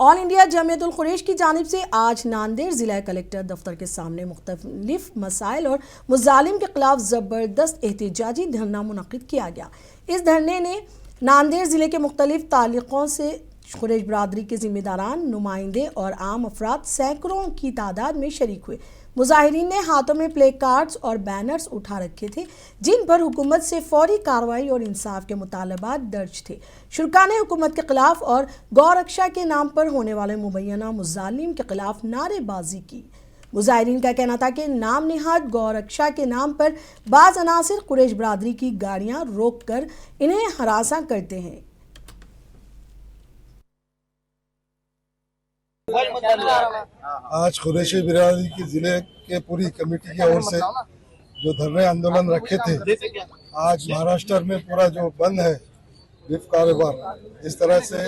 All India Jamiat उल कुरैश की जानिब से आज नांदेड़ जिला कलेक्टर दफ्तर के सामने मुख्तलिफ मसाइल और मुजालिम के खिलाफ ज़बरदस्त एहतजाजी धरना मुनक़िद किया गया। इस धरने ने नांदेड़ ज़िले के मुख्तलिफ ताल्लुक़ों से कुरैश बरादरी के ज़िम्मेदारान, नुमाइंदे और आम अफराद सैकड़ों की तादाद में शरीक हुए। मुजाहिरीन ने हाथों में प्ले कार्ड्स और बैनर्स उठा रखे थे जिन पर हुकूमत से फौरी कार्रवाई और इंसाफ के मुतालबात दर्ज थे। शुरका ने हुकूमत के खिलाफ और गौ रक्षा के नाम पर होने वाले मुबैना मुजालिम के खिलाफ नारेबाजी की। मुजाहिरीन का कहना था कि नाम निहाद गौ रक्षा के नाम पर बाज़ अनासिर कुरैश बरादरी की गाड़ियां रोक कर इन्हें हरासा करते हैं। आज कुरैशी बिरादरी की जिले के पूरी कमेटी की ओर से जो धरने आंदोलन रखे थे, आज महाराष्ट्र में पूरा जो बंद है विफ कारोबार, इस तरह से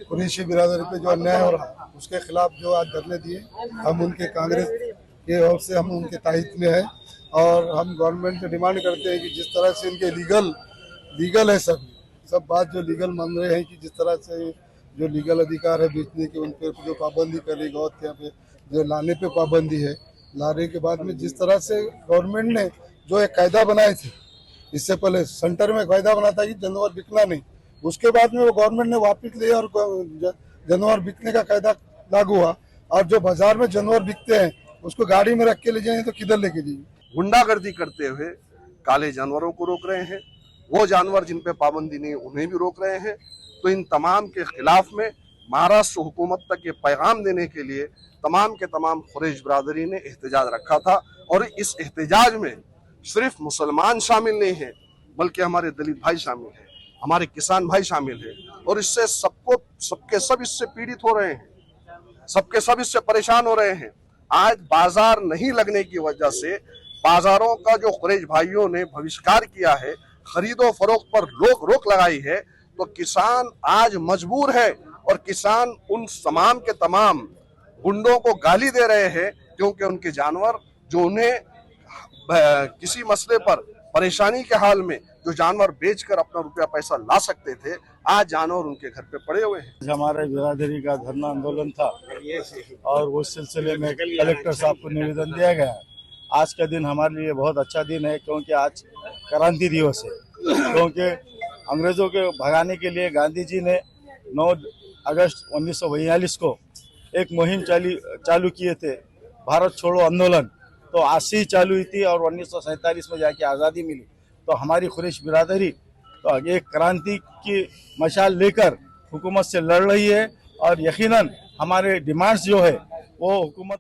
कुरैशी बिरादरी पे जो अन्याय हो रहा उसके खिलाफ जो आज धरने दिए, हम उनके कांग्रेस के ओर से हम उनके तायद में है और हम गवर्नमेंट से डिमांड करते हैं कि जिस तरह से इनके लीगल है सब बात जो लीगल मान रहे हैं कि जिस तरह से जो लीगल अधिकार है बेचने के, उन पर जो पाबंदी कर रही गौत के यहाँ पे जो लाने पे पाबंदी है, लाने के बाद में जिस तरह से गवर्नमेंट ने जो एक कायदा बनाए थे, इससे पहले सेंटर में कायदा बना था कि जानवर बिकना नहीं, उसके बाद में वो गवर्नमेंट ने वापस लिया और जानवर बिकने का कायदा लागू हुआ और जो बाजार में जानवर बिकते हैं उसको गाड़ी में रख के ले जाएंगे तो किधर लेके जाएंगे। गुंडागर्दी करते हुए काले जानवरों को रोक रहे हैं, वो जानवर जिन पे पाबंदी नहीं उन्हें भी रोक रहे हैं। तो इन तमाम के खिलाफ में महाराष्ट्र हुकूमत तक ये पैगाम देने के लिए तमाम के तमाम कुरैश बरादरी ने एहतजाज रखा था और इस एहतजाज में सिर्फ मुसलमान शामिल नहीं है बल्कि हमारे दलित भाई शामिल हैं, हमारे किसान भाई शामिल हैं और इससे सबके सब इससे पीड़ित हो रहे हैं, सबके सब इससे परेशान हो रहे हैं। आज बाजार नहीं लगने की वजह से बाजारों का जो कुरैश भाइयों ने बहिष्कार किया है, खरीदो फरोख्त पर रोक लगाई है, तो किसान आज मजबूर है और किसान उन तमाम के तमाम गुंडों को गाली दे रहे हैं क्योंकि उनके जानवर जो उन्हें किसी मसले पर परेशानी के हाल में जो जानवर बेचकर अपना रुपया पैसा ला सकते थे, आज जानवर उनके घर पे पड़े हुए हैं। हमारे बिरादरी का धरना आंदोलन था और उस सिलसिले में कलेक्टर साहब को निवेदन दिया गया। आज का दिन हमारे लिए बहुत अच्छा दिन है क्योंकि आज क्रांति दिवस है, क्योंकि अंग्रेजों के भगाने के लिए गांधी जी ने 9 अगस्त 1942 को एक मुहिम चालू किए थे, भारत छोड़ो आंदोलन। तो आज से ही चालू हुई थी और 1947 में जाके आज़ादी मिली। तो हमारी कुरैश बिरादरी तो एक क्रांति की मशाल लेकर हुकूमत से लड़ रही है और यकीनन हमारे डिमांड्स जो है वो हुकूमत